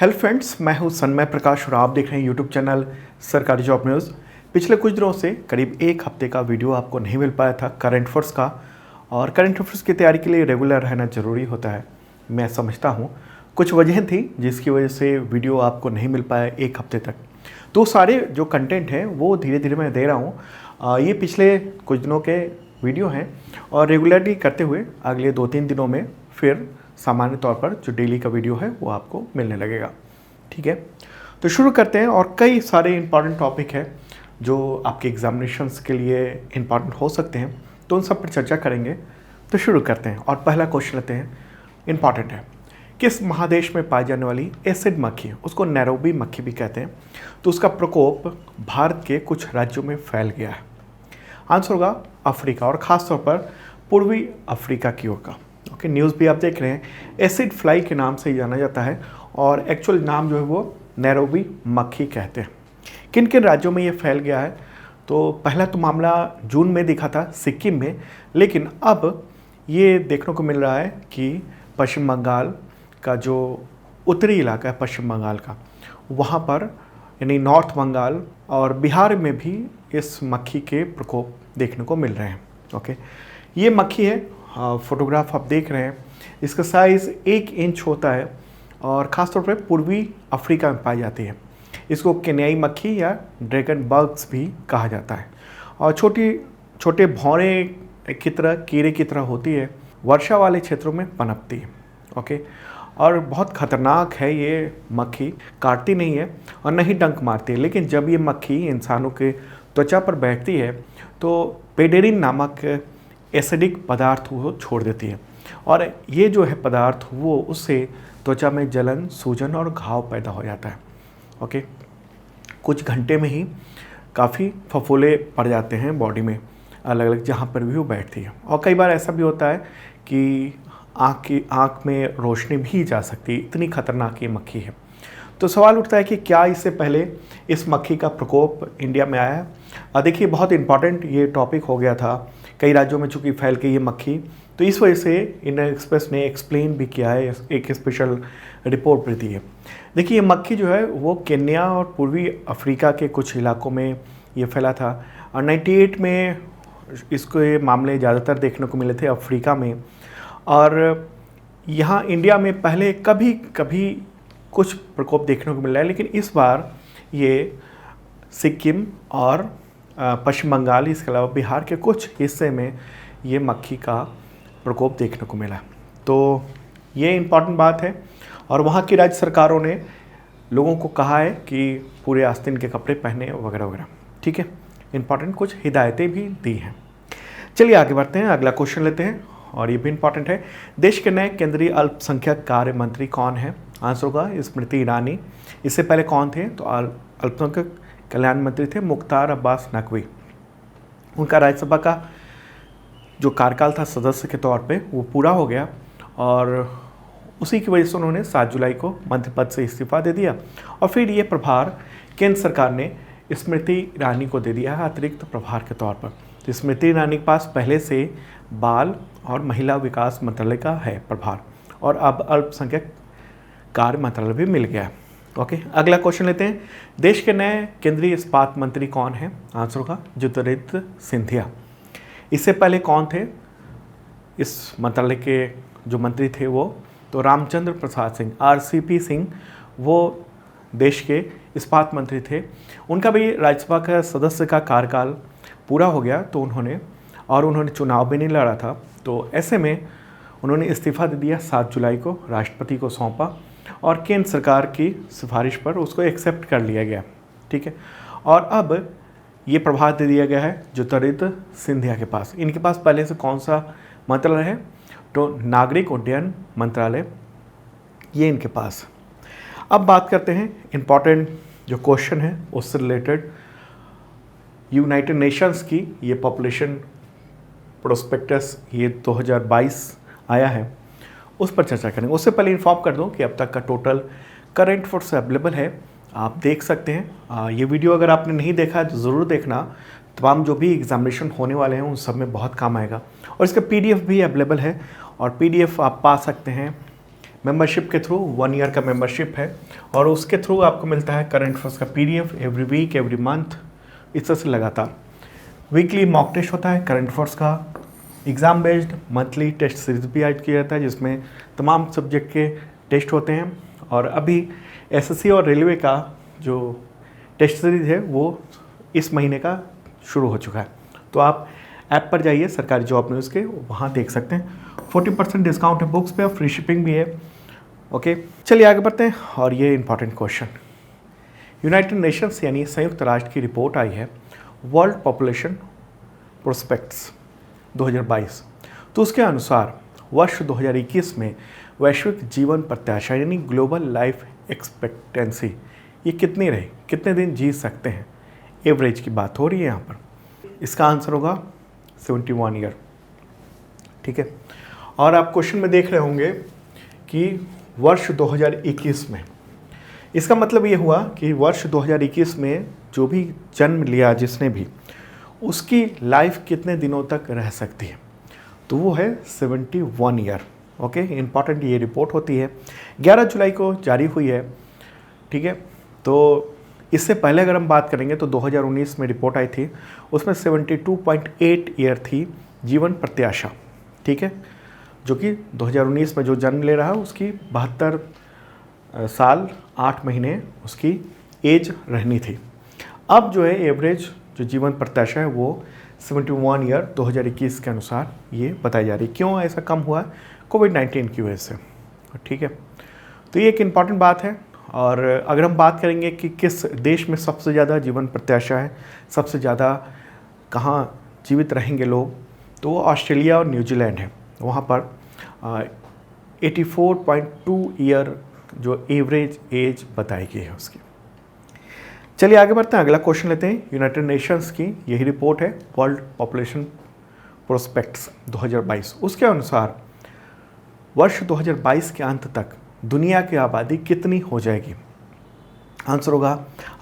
Hello friends, मैं हूं सन्मय प्रकाश और आप देख रहे हैं यूट्यूब चैनल सरकारी जॉब न्यूज़। पिछले कुछ दिनों से करीब एक हफ्ते का वीडियो आपको नहीं मिल पाया था करंट अफेयर्स का, और करंट अफेयर्स की तैयारी के लिए रेगुलर रहना ज़रूरी होता है। मैं समझता हूं कुछ वजह थी जिसकी वजह से वीडियो आपको नहीं मिल पाया एक हफ्ते तक। तो सारे जो कंटेंट हैं वो धीरे धीरे मैं दे रहा हूँ। ये पिछले कुछ दिनों के वीडियो हैं और रेगुलरली करते हुए अगले 2-3 दिनों में फिर सामान्य तौर पर जो डेली का वीडियो है वो आपको मिलने लगेगा। ठीक है, तो शुरू करते हैं। और कई सारे इंपॉर्टेंट टॉपिक है जो आपके एग्जामिनेशंस के लिए इंपॉर्टेंट हो सकते हैं, तो उन सब पर चर्चा करेंगे। तो शुरू करते हैं और पहला क्वेश्चन लेते हैं, इंपॉर्टेंट है। किस महादेश में पाई जाने वाली एसिड मक्खी, उसको नैरोबी मक्खी भी कहते हैं, तो उसका प्रकोप भारत के कुछ राज्यों में फैल गया है? आंसर होगा अफ्रीका, और ख़ासतौर पर पूर्वी अफ्रीका की ओर का। ओके, न्यूज़ भी आप देख रहे हैं, एसिड फ्लाई के नाम से ही जाना जाता है और एक्चुअल नाम जो है वो नैरोबी मक्खी कहते हैं। किन किन राज्यों में ये फैल गया है? तो पहला तो मामला जून में दिखा था सिक्किम में, लेकिन अब ये देखने को मिल रहा है कि पश्चिम बंगाल का जो उत्तरी इलाका है पश्चिम बंगाल का, वहाँ पर यानी नॉर्थ बंगाल और बिहार में भी इस मक्खी के प्रकोप देखने को मिल रहे हैं। ओके, ये मक्खी है, फोटोग्राफ आप देख रहे हैं, इसका साइज़ 1 इंच होता है और ख़ासतौर पर पूर्वी अफ्रीका में पाई जाती है। इसको केन्याई मक्खी या ड्रैगन बग्स भी कहा जाता है और छोटे भौरे की तरह, कीड़े की तरह होती है, वर्षा वाले क्षेत्रों में पनपती है। ओके, और बहुत ख़तरनाक है ये मक्खी, काटती नहीं है और न ही डंक मारती है, लेकिन जब ये मक्खी इंसानों के त्वचा पर बैठती है तो पेडेरिन नामक एसिडिक पदार्थ वो छोड़ देती है, और ये जो है पदार्थ वो उससे त्वचा में जलन, सूजन और घाव पैदा हो जाता है। ओके, कुछ घंटे में ही काफ़ी फफोले पड़ जाते हैं बॉडी में, अलग अलग जहाँ पर भी वो बैठती है। और कई बार ऐसा भी होता है कि आँख में रोशनी भी जा सकती है, इतनी खतरनाक ये मक्खी है। तो सवाल उठता है कि क्या इससे पहले इस मक्खी का प्रकोप इंडिया में आया है? देखिए, बहुत इंपॉर्टेंट ये टॉपिक हो गया था, कई राज्यों में चूँकि फैल गई ये मक्खी, तो इस वजह से इंडियन एक्सप्रेस ने एक्सप्लेन भी किया है, एक स्पेशल रिपोर्ट भी दी है। देखिए, ये मक्खी जो है वो केन्या और पूर्वी अफ्रीका के कुछ इलाकों में ये फैला था, और 98 में इसको ये मामले ज़्यादातर देखने को मिले थे अफ्रीका में। और यहाँ इंडिया में पहले कभी कभी कुछ प्रकोप देखने को मिल रहा है, लेकिन इस बार ये सिक्किम और पश्चिम बंगाल, इसके अलावा बिहार के कुछ हिस्से में ये मक्खी का प्रकोप देखने को मिला। तो ये इम्पॉर्टेंट बात है, और वहाँ की राज्य सरकारों ने लोगों को कहा है कि पूरे आस्तीन के कपड़े पहने वगैरह वगैरह। ठीक है, इम्पॉर्टेंट कुछ हिदायतें भी दी हैं। चलिए आगे बढ़ते हैं, अगला क्वेश्चन लेते हैं और ये भी इम्पॉर्टेंट है। देश के नए केंद्रीय अल्पसंख्यक कार्य मंत्री कौन है? आंसर होगा स्मृति ईरानी। इससे पहले कौन थे? तो अल्पसंख्यक कल्याण मंत्री थे मुख्तार अब्बास नकवी। उनका राज्यसभा का जो कार्यकाल था सदस्य के तौर पे वो पूरा हो गया, और उसी की वजह से उन्होंने 7 जुलाई को मंत्री पद से इस्तीफा दे दिया, और फिर ये प्रभार केंद्र सरकार ने स्मृति ईरानी को दे दिया है अतिरिक्त प्रभार के तौर पर। तो स्मृति ईरानी के पास पहले से बाल और महिला विकास मंत्रालय का है प्रभार, और अब अल्पसंख्यक कार्य मंत्रालय भी मिल गया है। ओके, अगला क्वेश्चन लेते हैं। देश के नए केंद्रीय इस्पात मंत्री कौन है? आंसर होगा ज्योतिरादित्य सिंधिया। इससे पहले कौन थे इस मंत्रालय के जो मंत्री थे वो? तो रामचंद्र प्रसाद सिंह, RCP सिंह, वो देश के इस्पात मंत्री थे। उनका भी राज्यसभा का सदस्य का कार्यकाल पूरा हो गया, तो उन्होंने चुनाव भी नहीं लड़ा था, तो ऐसे में उन्होंने इस्तीफा दे दिया, 7 जुलाई को राष्ट्रपति को सौंपा, और केंद्र सरकार की सिफारिश पर उसको एक्सेप्ट कर लिया गया। ठीक है, और अब ये प्रभार दे दिया गया है ज्योतिरादित्य सिंधिया के पास। इनके पास पहले से कौन सा मंत्रालय है? तो नागरिक उड्डयन मंत्रालय, ये इनके पास। अब बात करते हैं इम्पॉर्टेंट जो क्वेश्चन है उससे रिलेटेड, यूनाइटेड नेशंस की ये पॉपुलेशन प्रोस्पेक्टस ये 2022 आया है, उस पर चर्चा करेंगे। उससे पहले इन्फॉर्म कर दूं कि अब तक का टोटल करंट अफेयर्स अवेलेबल है, आप देख सकते हैं। ये वीडियो अगर आपने नहीं देखा है तो ज़रूर देखना, तमाम जो भी एग्जामिनेशन होने वाले हैं उन सब में बहुत काम आएगा। और इसका PDF भी अवेलेबल है, और PDF आप पा सकते हैं मेंबरशिप के थ्रू 1 ईयर का मेंबरशिप है और उसके थ्रू आपको मिलता है करंट अफेयर्स का PDF every week every month, इस तरह से लगातार। वीकली मॉक टेस्ट होता है करंट अफेयर्स का, exam based monthly test series भी ऐड किया जाता है जिसमें तमाम सब्जेक्ट के टेस्ट होते हैं। और अभी SSC और रेलवे का जो टेस्ट सीरीज है वो इस महीने का शुरू हो चुका है, तो आप ऐप पर जाइए सरकारी जॉब न्यूज़ के, वहाँ देख सकते हैं। 40% डिस्काउंट है बुक्स पे और फ्री शिपिंग भी है। ओके, चलिए आगे बढ़ते हैं। और ये इंपॉर्टेंट क्वेश्चन, यूनाइटेड नेशंस यानी संयुक्त राष्ट्र की रिपोर्ट आई है वर्ल्ड पॉपुलेशन प्रोस्पेक्ट्स 2022। तो उसके अनुसार वर्ष 2021 में वैश्विक जीवन प्रत्याशा यानी ग्लोबल लाइफ एक्सपेक्टेंसी ये कितनी रही, कितने दिन जी सकते हैं, एवरेज की बात हो रही है यहाँ पर। इसका आंसर होगा 71 ईयर। ठीक है, और आप क्वेश्चन में देख रहे होंगे कि वर्ष 2021 में, इसका मतलब ये हुआ कि वर्ष 2021 में जो भी जन्म लिया जिसने भी, उसकी लाइफ कितने दिनों तक रह सकती है, तो वो है 71 ईयर। ओके, इम्पॉर्टेंट ये रिपोर्ट होती है, 11 जुलाई को जारी हुई है। ठीक है, तो इससे पहले अगर हम बात करेंगे तो 2019 में रिपोर्ट आई थी, उसमें 72.8 ईयर थी जीवन प्रत्याशा। ठीक है, जो कि 2019 में जो जन्म ले रहा है उसकी 72 साल 8 महीने उसकी एज रहनी थी। अब जो है एवरेज जो जीवन प्रत्याशा है वो 71 ईयर 2021 के अनुसार ये बताई जा रही है। क्यों ऐसा कम हुआ? कोविड-19 की वजह से। ठीक है, तो ये एक इम्पॉर्टेंट बात है। और अगर हम बात करेंगे कि किस देश में सबसे ज़्यादा जीवन प्रत्याशा है, सबसे ज़्यादा कहाँ जीवित रहेंगे लोग, तो वो ऑस्ट्रेलिया और न्यूजीलैंड है। वहाँ पर 84.2 ईयर जो एवरेज एज बताई गई है उसकी। चलिए आगे बढ़ते हैं, अगला क्वेश्चन लेते हैं। यूनाइटेड नेशंस की यही रिपोर्ट है वर्ल्ड पॉपुलेशन प्रोस्पेक्ट्स 2022। उसके अनुसार वर्ष 2022 के अंत तक दुनिया की आबादी कितनी हो जाएगी? आंसर होगा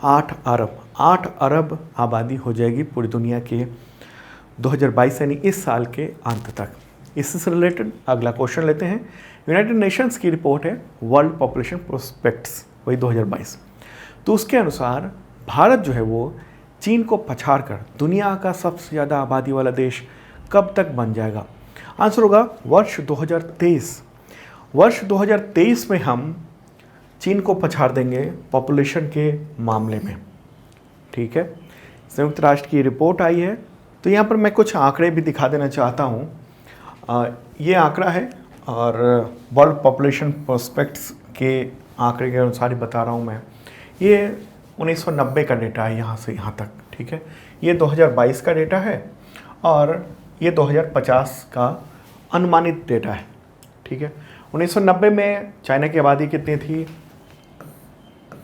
8 अरब। 8 अरब आबादी हो जाएगी पूरी दुनिया के 2022 यानी इस साल के अंत तक। इससे रिलेटेड अगला क्वेश्चन लेते हैं। यूनाइटेड नेशंस की रिपोर्ट है वर्ल्ड पॉपुलेशन प्रोस्पेक्ट्स वही 2022। तो उसके अनुसार भारत जो है वो चीन को पछाड़ कर दुनिया का सबसे ज़्यादा आबादी वाला देश कब तक बन जाएगा? आंसर होगा वर्ष 2023। वर्ष 2023 में हम चीन को पछाड़ देंगे पॉपुलेशन के मामले में। ठीक है, संयुक्त राष्ट्र की रिपोर्ट आई है। तो यहाँ पर मैं कुछ आंकड़े भी दिखा देना चाहता हूँ। ये आंकड़ा है और वर्ल्ड पॉपुलेशन प्रोस्पेक्ट्स के आंकड़े के अनुसार ही बता रहा हूँ मैं। ये 1990 का डेटा है यहाँ से यहाँ तक। ठीक है, ये 2022 का डेटा है और ये 2050 का अनुमानित डेटा है। ठीक है, 1990 में चाइना की आबादी कितनी थी?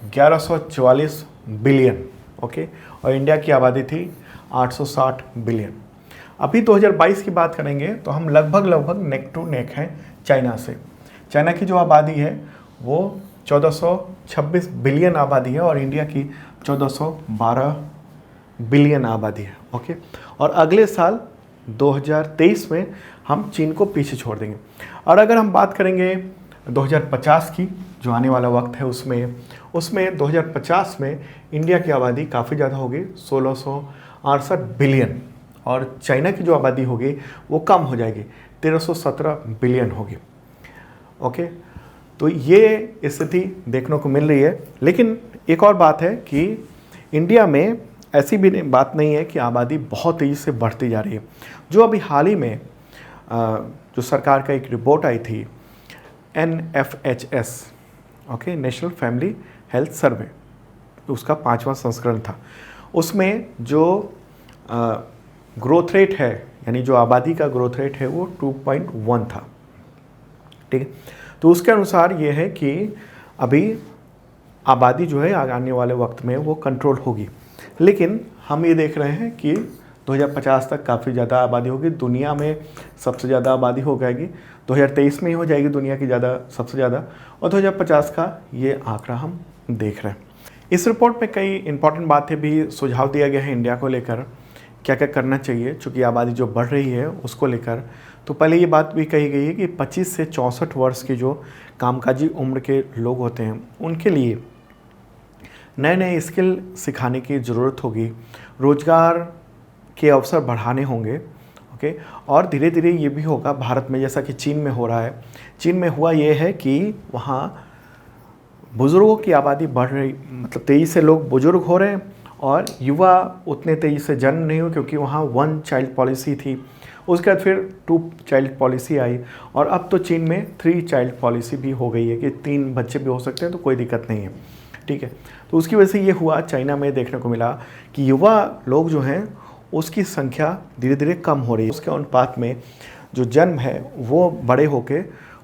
1144 बिलियन। ओके, और इंडिया की आबादी थी 860 बिलियन। अभी 2022 की बात करेंगे तो हम लगभग नेक टू नेक हैं चाइना से। चाइना की जो आबादी है वो 1426 बिलियन आबादी है और इंडिया की 1412 बिलियन आबादी है। ओके, और अगले साल 2023 में हम चीन को पीछे छोड़ देंगे। और अगर हम बात करेंगे 2050 की, जो आने वाला वक्त है, उसमें 2050 में इंडिया की आबादी काफ़ी ज़्यादा होगी 1668 बिलियन और चाइना की जो आबादी होगी वो कम हो जाएगी 1317 बिलियन होगी। ओके, तो ये स्थिति देखने को मिल रही है। लेकिन एक और बात है कि इंडिया में ऐसी भी बात नहीं है कि आबादी बहुत तेज़ी से बढ़ती जा रही है। जो अभी हाल ही में जो सरकार का एक रिपोर्ट आई थी NFHS, okay, national family health survey, उसका 5वां संस्करण था। उसमें जो ग्रोथ रेट है यानी जो आबादी का ग्रोथ रेट है वो 2.1 था। ठीक है, तो उसके अनुसार ये है कि अभी आबादी जो है आने वाले वक्त में वो कंट्रोल होगी। लेकिन हम ये देख रहे हैं कि 2050 तक काफ़ी ज़्यादा आबादी होगी, दुनिया में सबसे ज़्यादा आबादी हो जाएगी। 2023 में ही हो जाएगी दुनिया की सबसे ज़्यादा, और 2050 का ये आंकड़ा हम देख रहे हैं। इस रिपोर्ट में कई इंपॉर्टेंट बातें भी सुझाव दिया गया है इंडिया को लेकर क्या क्या करना चाहिए चूँकि आबादी जो बढ़ रही है उसको लेकर। तो पहले ये बात भी कही गई है कि 25 से 64 वर्ष के जो कामकाजी उम्र के लोग होते हैं उनके लिए नए नए स्किल सिखाने की ज़रूरत होगी, रोज़गार के अवसर बढ़ाने होंगे। ओके, और धीरे धीरे ये भी होगा भारत में जैसा कि चीन में हो रहा है। चीन में हुआ ये है कि वहाँ बुज़ुर्गों की आबादी बढ़ रही, मतलब तेज़ी से लोग बुज़ुर्ग हो रहे हैं और युवा उतने तेज़ी से जन्म नहीं हुए क्योंकि वहाँ 1 चाइल्ड पॉलिसी थी। उसके बाद फिर 2 चाइल्ड पॉलिसी आई और अब तो चीन में 3 चाइल्ड पॉलिसी भी हो गई है कि 3 बच्चे भी हो सकते हैं, तो कोई दिक्कत नहीं है। ठीक है, तो उसकी वजह से ये हुआ चाइना में देखने को मिला कि युवा लोग जो हैं उसकी संख्या धीरे धीरे कम हो रही है। उसके अनुपात में जो जन्म है वो बड़े होके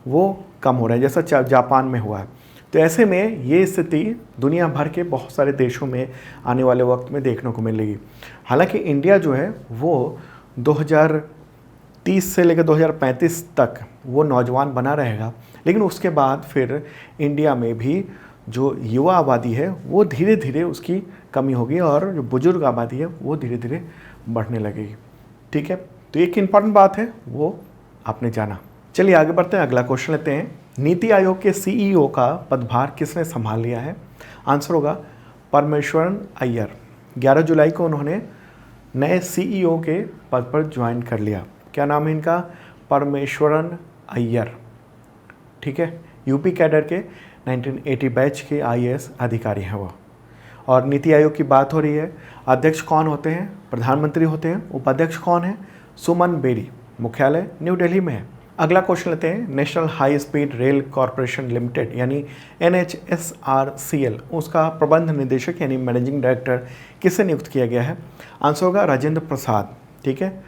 वो कम हो रहा है, जैसा जापान में हुआ है। तो ऐसे में ये स्थिति दुनिया भर के बहुत सारे देशों में आने वाले वक्त में देखने को मिलेगी। हालांकि इंडिया जो है वो 2030 से लेकर 2035 तक वो नौजवान बना रहेगा, लेकिन उसके बाद फिर इंडिया में भी जो युवा आबादी है वो धीरे धीरे उसकी कमी होगी और जो बुजुर्ग आबादी है वो धीरे धीरे बढ़ने लगेगी। ठीक है, तो एक इम्पॉर्टेंट बात है वो आपने जाना। चलिए आगे बढ़ते हैं, अगला क्वेश्चन लेते हैं। नीति आयोग के सीईओ का पदभार किसने संभाल लिया है? आंसर होगा परमेश्वरन अय्यर। 11 जुलाई को उन्होंने नए सीईओ के पद पर ज्वाइन कर लिया। क्या नाम है इनका? परमेश्वरन अय्यर। ठीक है, यूपी कैडर के 1980 बैच के आईएएस अधिकारी हैं वो। और नीति आयोग की बात हो रही है, अध्यक्ष कौन होते हैं? प्रधानमंत्री होते हैं। उपाध्यक्ष कौन है? सुमन बेरी। मुख्यालय न्यू दिल्ली में है। अगला क्वेश्चन लेते हैं, national high speed rail corporation limited यानी NHSRCL, उसका प्रबंध निदेशक यानी मैनेजिंग डायरेक्टर किसे नियुक्त किया गया है? आंसर होगा राजेंद्र प्रसाद। ठीक है,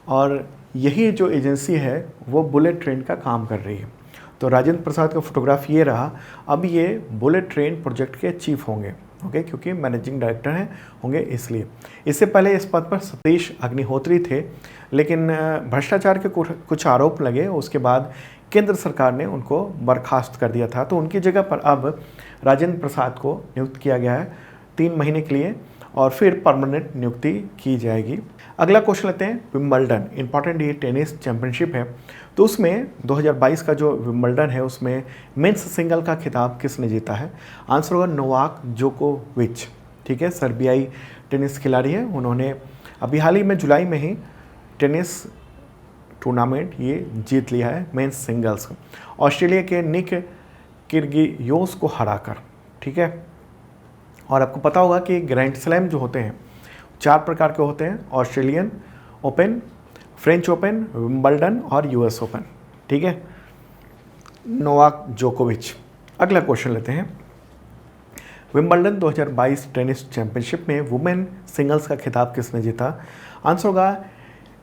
और यही जो एजेंसी है वो बुलेट ट्रेन का काम कर रही है। तो राजेंद्र प्रसाद का फोटोग्राफ ये रहा। अब ये बुलेट ट्रेन प्रोजेक्ट के चीफ होंगे। ओके, क्योंकि मैनेजिंग डायरेक्टर हैं होंगे इसलिए। इससे पहले इस पद पर सतीश अग्निहोत्री थे, लेकिन भ्रष्टाचार के कुछ आरोप लगे, उसके बाद केंद्र सरकार ने उनको बर्खास्त कर दिया था। तो उनकी जगह पर अब राजेंद्र प्रसाद को नियुक्त किया गया है 3 महीने के लिए और फिर परमानेंट नियुक्ति की जाएगी। अगला क्वेश्चन लेते हैं, विंबलडन, इंपॉर्टेंट ये टेनिस चैंपियनशिप है। तो उसमें 2022 का जो विंबलडन है उसमें मेंस सिंगल का खिताब किसने जीता है? आंसर होगा नोवाक जोकोविच। ठीक है, सर्बियाई टेनिस खिलाड़ी है। उन्होंने अभी हाल ही में जुलाई में ही टेनिस टूर्नामेंट ये जीत लिया है मेंस सिंगल्स, ऑस्ट्रेलिया के निक किर्गियोस को हराकर। ठीक है, और आपको पता होगा कि ग्रैंड स्लैम जो होते हैं 4 प्रकार के होते हैं, Australian open, French open, Wimbledon और यूएस ओपन। ठीक है, नोवाक जोकोविच। अगला क्वेश्चन लेते हैं, विंबलडन 2022 टेनिस चैंपियनशिप में वुमेन सिंगल्स का खिताब किसने जीता? आंसर होगा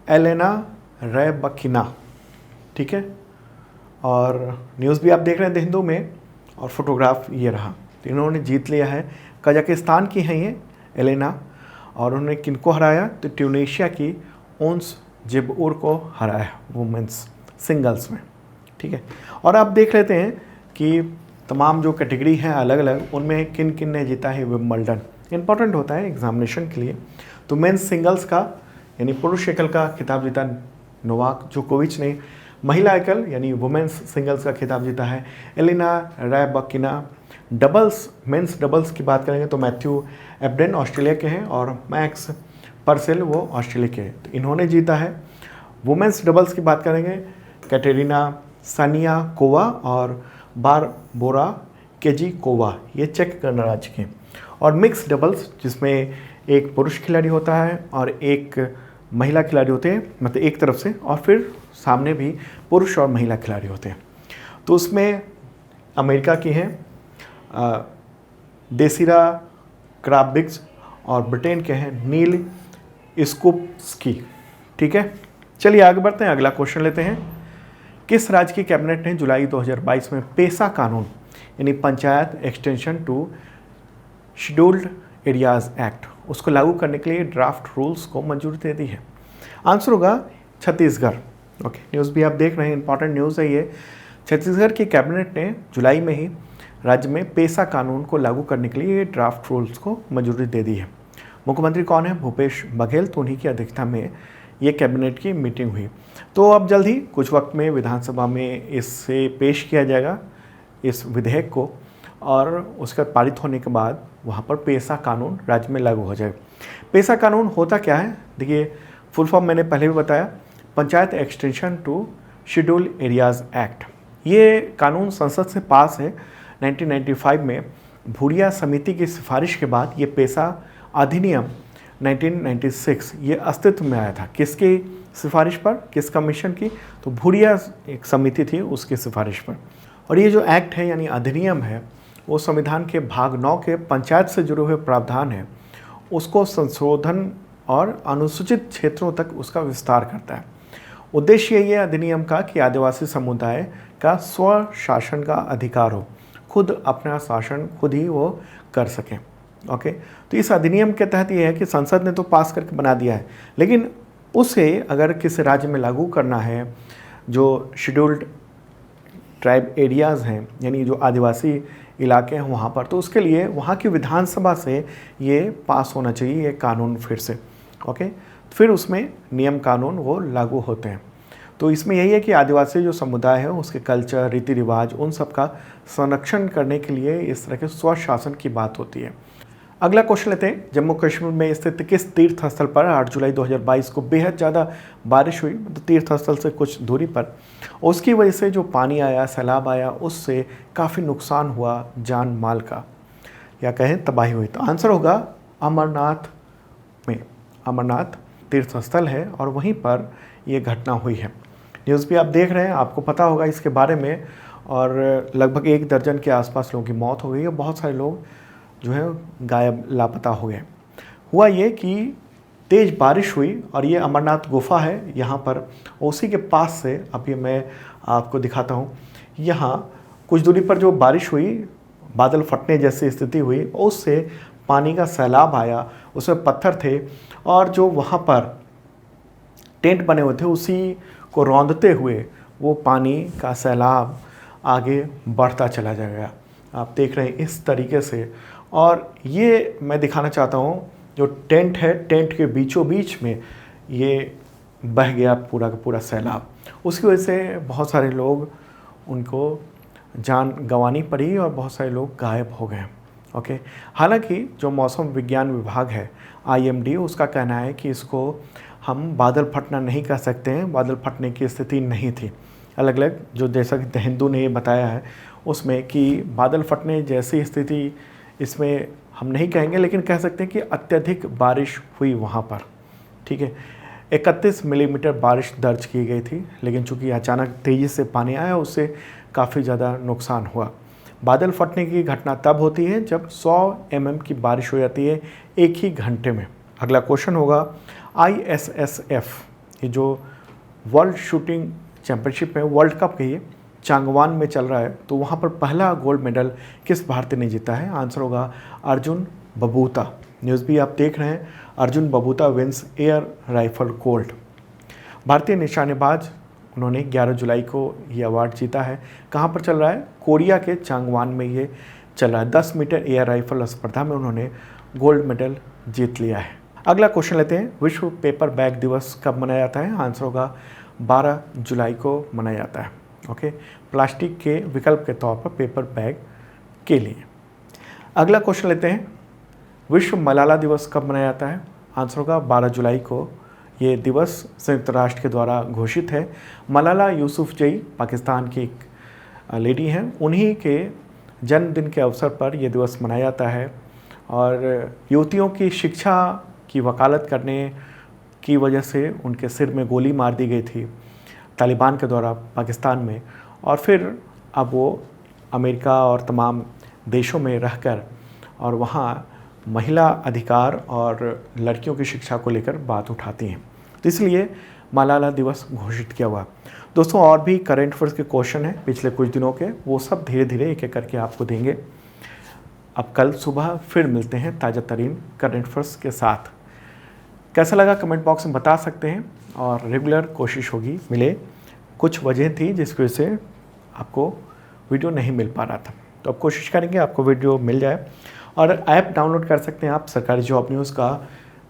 एलेना रैबकिना। ठीक है, और न्यूज़ भी आप देख रहे हैं हिंदू में, और फोटोग्राफ ये रहा। तो इन्होंने जीत लिया है, कजाकिस्तान की हैं ये एलेना, और उन्होंने किनको हराया? तो ट्यूनीशिया की ओन्स जेबउर को हराया वुमेंस सिंगल्स में। ठीक है, और आप देख लेते हैं कि तमाम जो कैटेगरी हैं अलग अलग, उनमें किन किन ने जीता है विंबलडन। इंपॉर्टेंट होता है एग्जामिनेशन के लिए। तो मेंस सिंगल्स का यानी पुरुष एकल का खिताब जीता नोवाक जोकोविच ने। महिला एकल यानी वुमेंस सिंगल्स का खिताब जीता है एलेना रैबकिना। डबल्स, मेंस डबल्स की बात करेंगे तो मैथ्यू एब्डेन ऑस्ट्रेलिया के हैं और मैक्स परसेल वो ऑस्ट्रेलिया के हैं, तो इन्होंने जीता है। वुमेंस डबल्स की बात करेंगे, कैटेरिना सानियाकोवा और बारबोरा केजिकोवा, ये चेक गणराज्य के। और मिक्स डबल्स जिसमें एक पुरुष खिलाड़ी होता है और एक महिला खिलाड़ी होते हैं, मतलब एक तरफ से, और फिर सामने भी पुरुष और महिला खिलाड़ी होते हैं। तो उसमें अमेरिका की हैं डेसिरा क्राबिग्स और ब्रिटेन के हैं नील स्कूप्सकी। ठीक है, चलिए आगे बढ़ते हैं, अगला क्वेश्चन लेते हैं। किस राज्य की कैबिनेट ने जुलाई 2022 में पेसा कानून यानी Panchayat Extension to Scheduled Areas Act उसको लागू करने के लिए ड्राफ्ट रूल्स को मंजूरी दे दी है? आंसर होगा छत्तीसगढ़। ओके, न्यूज़ भी आप देख रहे हैं, इंपॉर्टेंट न्यूज़ है ये। छत्तीसगढ़ की कैबिनेट ने जुलाई में ही राज्य में पेसा कानून को लागू करने के लिए ड्राफ्ट रूल्स को मंजूरी दे दी है। मुख्यमंत्री कौन है? भूपेश बघेल। तो उन्हीं की अध्यक्षता में ये कैबिनेट की मीटिंग हुई। तो अब जल्द ही कुछ वक्त में विधानसभा में इससे पेश किया जाएगा इस विधेयक को, और उसका पारित होने के बाद वहाँ पर पेशा कानून राज्य में लागू हो जाएगा। पेशा कानून होता क्या है? देखिए, फुल फॉर्म मैंने पहले भी बताया, Panchayat Extension to Schedule Areas Act. ये कानून संसद से पास है 1995 में। भूरिया समिति की सिफारिश के बाद ये पेशा अधिनियम 1996 ये अस्तित्व में आया था। किसकी सिफारिश पर, किस कमीशन की? तो भूरिया एक समिति थी, उसकी सिफारिश पर। और ये जो एक्ट है यानी अधिनियम है, वो संविधान के भाग 9 के पंचायत से जुड़े हुए प्रावधान है उसको संशोधन और अनुसूचित क्षेत्रों तक उसका विस्तार करता है। उद्देश्य ये अधिनियम का कि आदिवासी समुदाय का स्व शासन का अधिकार हो, खुद अपना शासन खुद ही वो कर सकें। ओके, तो इस अधिनियम के तहत ये है कि संसद ने तो पास करके बना दिया है, लेकिन उसे अगर किसी राज्य में लागू करना है जो शेड्यूल्ड ट्राइब एरियाज़ हैं, यानी जो आदिवासी इलाके हैं वहाँ पर, तो उसके लिए वहाँ की विधानसभा से ये पास होना चाहिए, ये कानून फिर से। ओके, फिर उसमें नियम कानून वो लागू होते हैं। तो इसमें यही है कि आदिवासी जो समुदाय है उसके कल्चर, रीति रिवाज, उन सब का संरक्षण करने के लिए इस तरह के स्वशासन की बात होती है। अगला क्वेश्चन लेते हैं। जम्मू कश्मीर में स्थित किस तीर्थ स्थल पर 8 जुलाई 2022 को बेहद ज़्यादा बारिश हुई? तो तीर्थ स्थल से कुछ दूरी पर, उसकी वजह से जो पानी आया, सैलाब आया, उससे काफ़ी नुकसान हुआ जान माल का, या कहें तबाही हुई। तो आंसर होगा अमरनाथ में। अमरनाथ तीर्थ स्थल है और वहीं पर ये घटना हुई है। न्यूज़ भी आप देख रहे हैं, आपको पता होगा इसके बारे में, और लगभग 1 दर्जन के आसपास लोगों की मौत हो गई और बहुत सारे लोग जो है गायब, लापता हो गए। हुआ ये कि तेज़ बारिश हुई और ये अमरनाथ गुफा है यहाँ पर, उसी के पास से अब ये मैं आपको दिखाता हूँ। यहाँ कुछ दूरी पर जो बारिश हुई, बादल फटने जैसी स्थिति हुई, उससे पानी का सैलाब आया, उसमें पत्थर थे और जो वहाँ पर टेंट बने हुए थे उसी को रौंदते हुए वो पानी का सैलाब आगे बढ़ता चला जाएगा। आप देख रहे हैं इस तरीके से। और ये मैं दिखाना चाहता हूँ, जो टेंट है, टेंट के बीचों बीच में ये बह गया पूरा का पूरा सैलाब। उसकी वजह से बहुत सारे लोग, उनको जान गंवानी पड़ी और बहुत सारे लोग गायब हो गए। ओके, हालांकि जो मौसम विज्ञान विभाग है IMD, उसका कहना है कि इसको हम बादल फटना नहीं कह सकते हैं, बादल फटने की स्थिति नहीं थी। अलग अलग जो, जैसा कि द हिंदू ने ये बताया है उसमें, कि बादल फटने जैसी स्थिति इसमें हम नहीं कहेंगे, लेकिन कह सकते हैं कि अत्यधिक बारिश हुई वहाँ पर। ठीक है, 31 मिलीमीटर बारिश दर्ज की गई थी, लेकिन चूंकि अचानक तेज़ी से पानी आया उससे काफ़ी ज़्यादा नुकसान हुआ। बादल फटने की घटना तब होती है जब 100 mm की बारिश हो जाती है एक ही घंटे में। अगला क्वेश्चन होगा, ISSF, ये जो वर्ल्ड शूटिंग चैम्पियनशिप है, वर्ल्ड कप है, ये चांगवान में चल रहा है, तो वहाँ पर पहला गोल्ड मेडल किस भारतीय ने जीता है? आंसर होगा अर्जुन बबूता। न्यूज़ भी आप देख रहे हैं, Arjun Babuta wins air rifle gold. भारतीय निशानेबाज, उन्होंने 11 जुलाई को ये अवार्ड जीता है। कहाँ पर चल रहा है? कोरिया के चांगवान में ये चल रहा है। 10 मीटर एयर राइफल स्पर्धा में उन्होंने गोल्ड मेडल जीत लिया है। अगला क्वेश्चन लेते हैं, विश्व पेपर बैग दिवस कब मनाया जाता है? आंसर होगा 12 जुलाई को मनाया जाता है। ओके, प्लास्टिक के विकल्प के तौर पर पेपर बैग के लिए। अगला क्वेश्चन लेते हैं, विश्व मलाला दिवस कब मनाया जाता है? आंसर होगा 12 जुलाई को। ये दिवस संयुक्त राष्ट्र के द्वारा घोषित है। मलाला यूसुफजई पाकिस्तान की एक लेडी हैं, उन्हीं के जन्मदिन के अवसर पर यह दिवस मनाया जाता है। और युवतियों की शिक्षा की वकालत करने की वजह से उनके सिर में गोली मार दी गई थी तालिबान के द्वारा पाकिस्तान में, और फिर अब वो अमेरिका और तमाम देशों में रहकर और वहाँ महिला अधिकार और लड़कियों की शिक्षा को लेकर बात उठाती हैं। तो इसलिए मलाला दिवस घोषित किया हुआ। दोस्तों, और भी करंट अफेयर्स के क्वेश्चन हैं पिछले कुछ दिनों के, वो सब धीरे धीरे एक एक करके आपको देंगे। अब कल सुबह फिर मिलते हैं ताज़ा तरीन करंट अफेयर्स के साथ। कैसा लगा कमेंट बॉक्स में बता सकते हैं, और रेगुलर कोशिश होगी मिले। कुछ वजह थी जिसकी वजह से आपको वीडियो नहीं मिल पा रहा था, तो अब कोशिश करेंगे आपको वीडियो मिल जाए। और ऐप डाउनलोड कर सकते हैं आप सरकारी जॉब न्यूज़ का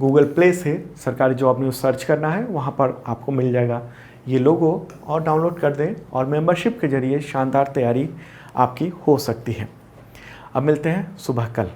गूगल प्ले से सरकारी जॉब न्यूज़ सर्च करना है, वहाँ पर आपको मिल जाएगा ये लोगो, और डाउनलोड कर दें और मेंबरशिप के जरिए शानदार तैयारी आपकी हो सकती है। अब मिलते हैं सुबह कल।